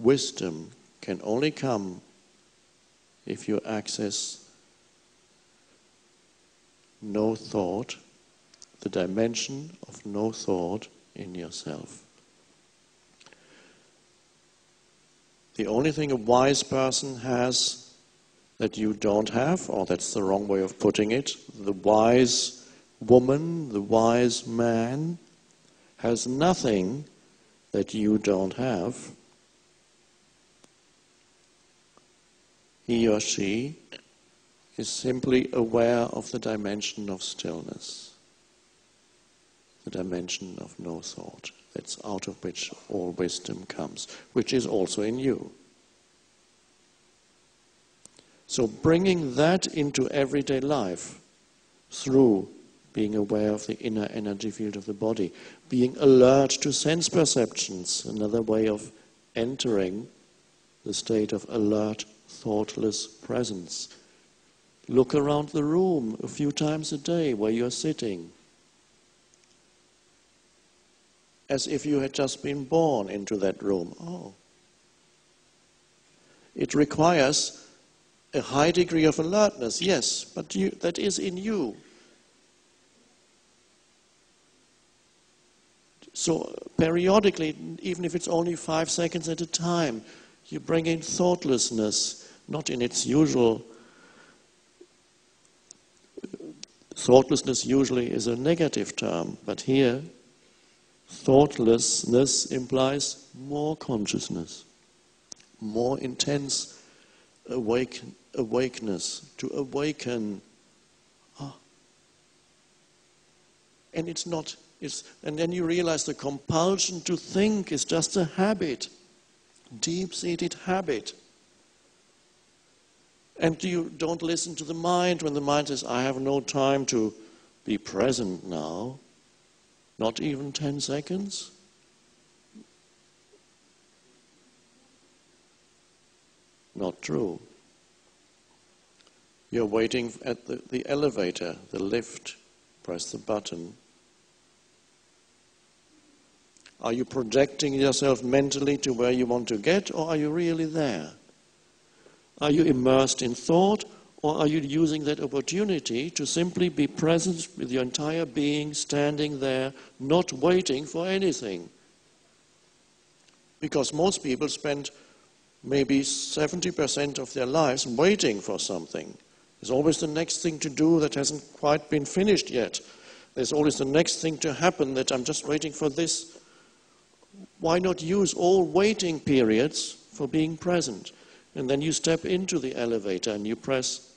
wisdom can only come if you access no thought, the dimension of no thought in yourself. The only thing a wise person has that you don't have, or that's the wrong way of putting it, the wise woman, the wise man, has nothing that you don't have. He or she is simply aware of the dimension of stillness, the dimension of no thought. That's out of which all wisdom comes, which is also in you. So bringing that into everyday life through being aware of the inner energy field of the body, being alert to sense perceptions, another way of entering the state of alert, thoughtless presence. Look around the room a few times a day where you're sitting, as if you had just been born into that room. Oh. It requires a high degree of alertness, yes, but that is in you. So periodically, even if it's only 5 seconds at a time, you bring in thoughtlessness, not in its usual. Thoughtlessness usually is a negative term, but here, thoughtlessness implies more consciousness, more intense awakeness, to awaken. And it's not. And then you realize the compulsion to think is just a habit, deep-seated habit. And you don't listen to the mind when the mind says, I have no time to be present now, not even 10 seconds. Not true. You're waiting at the elevator, the lift, press the button. Are you projecting yourself mentally to where you want to get, or are you really there? Are you immersed in thought, or are you using that opportunity to simply be present with your entire being, standing there, not waiting for anything? Because most people spend maybe 70% of their lives waiting for something. There's always the next thing to do that hasn't quite been finished yet. There's always the next thing to happen that I'm just waiting for this. Why not use all waiting periods for being present? And then you step into the elevator and you press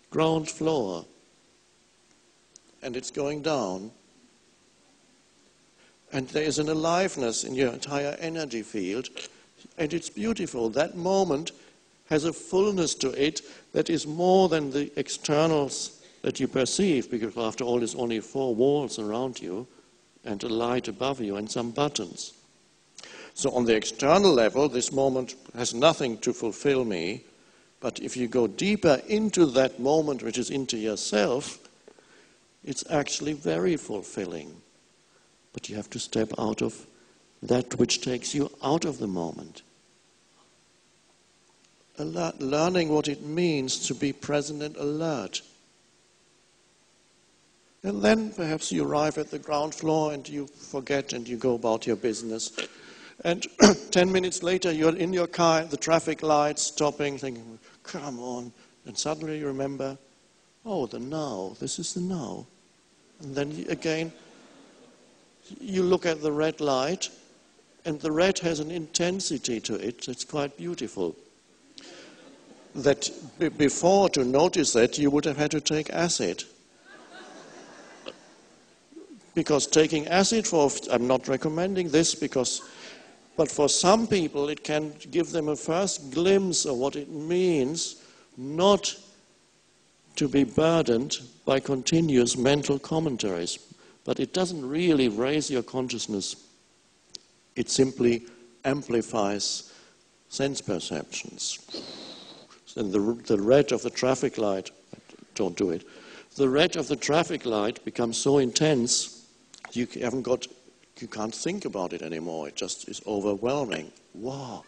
ground floor. And it's going down. And there is an aliveness in your entire energy field. And it's beautiful. That moment has a fullness to it that is more than the externals that you perceive, because after all, there's only 4 walls around you and a light above you and some buttons. So on the external level, this moment has nothing to fulfill me, but if you go deeper into that moment, which is into yourself, it's actually very fulfilling. But you have to step out of that which takes you out of the moment. Learning what it means to be present and alert. And then perhaps you arrive at the ground floor and you forget and you go about your business. And 10 minutes later, you're in your car at the traffic lights, stopping, thinking, come on. And suddenly you remember, oh, the now. This is the now. And then again, you look at the red light, and the red has an intensity to it that's quite beautiful. That before, to notice that, you would have had to take acid. Because taking acid I'm not recommending this but for some people it can give them a first glimpse of what it means not to be burdened by continuous mental commentaries. But it doesn't really raise your consciousness. It simply amplifies sense perceptions. And the red of the traffic light, don't do it, the red of the traffic light becomes so intense, you can't think about it anymore. It just is overwhelming. Wow.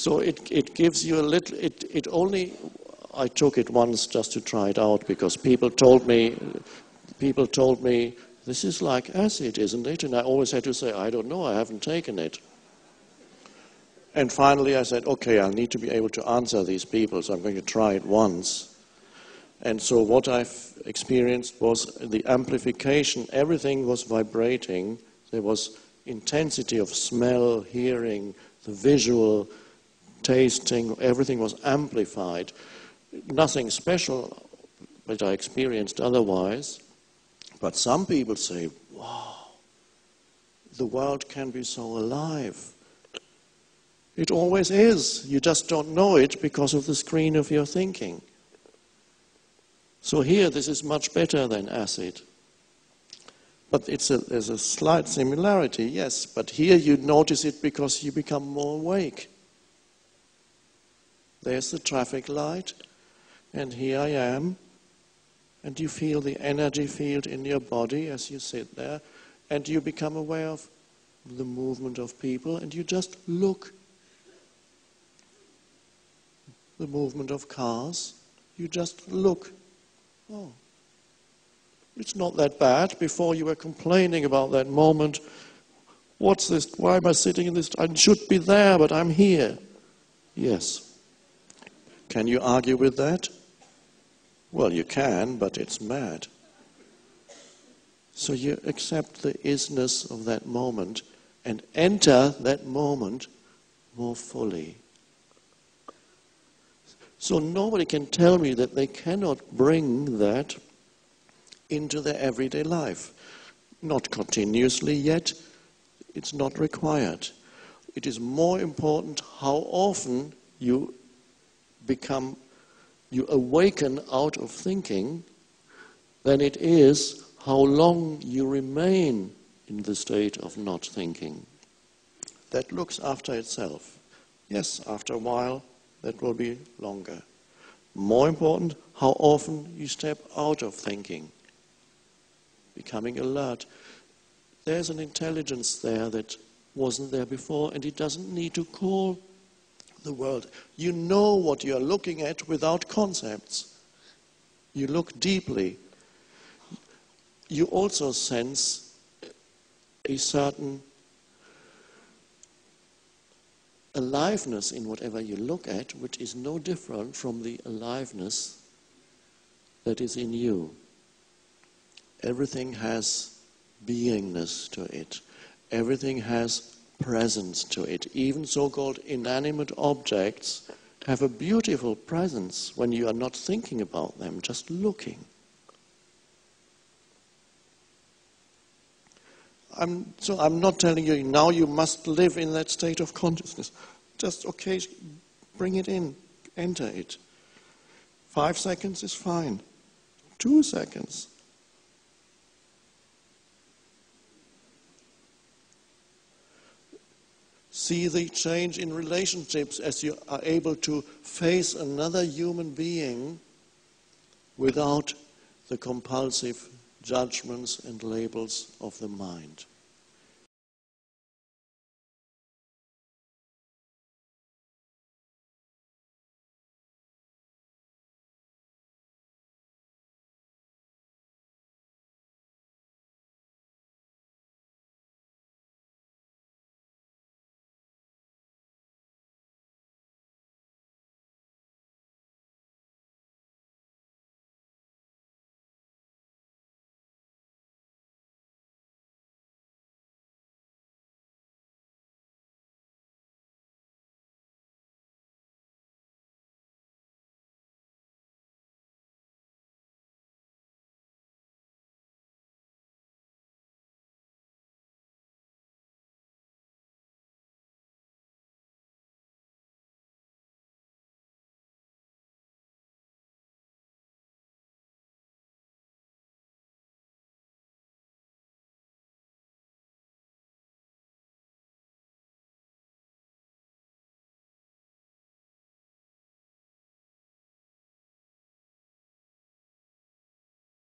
So it gives you a little, it only, I took it once just to try it out because people told me, this is like acid, isn't it? And I always had to say, I don't know, I haven't taken it. And finally I said, okay, I need to be able to answer these people, so I'm going to try it once. And so what I've experienced was the amplification, everything was vibrating, there was intensity of smell, hearing, the visual, tasting, everything was amplified. Nothing special that I experienced otherwise. But some people say, wow, the world can be so alive. It always is. You just don't know it because of the screen of your thinking. So here, this is much better than acid. But there's a slight similarity, yes. But here you notice it because you become more awake. There's the traffic light, and here I am. And you feel the energy field in your body as you sit there, and you become aware of the movement of people, and you just look. The movement of cars, you just look. Oh, it's not that bad. Before you were complaining about that moment. What's this? Why am I sitting in this? I should be there, but I'm here. Yes. Can you argue with that? Well, you can, but it's mad. So you accept the isness of that moment and enter that moment more fully. So nobody can tell me that they cannot bring that into their everyday life. Not continuously yet, it's not required. It is more important how often you awaken out of thinking than it is how long you remain in the state of not thinking. That looks after itself. Yes, after a while, that will be longer. More important, how often you step out of thinking, becoming alert. There's an intelligence there that wasn't there before, and it doesn't need to call the world. You know what you're looking at without concepts. You look deeply. You also sense a certain aliveness in whatever you look at, which is no different from the aliveness that is in you. Everything has beingness to it. Everything has presence to it. Even so-called inanimate objects have a beautiful presence when you are not thinking about them, just looking. So I'm not telling you now you must live in that state of consciousness. Just occasionally bring it in, enter it. 5 seconds is fine. 2 seconds. See the change in relationships as you are able to face another human being without the compulsive judgments and labels of the mind.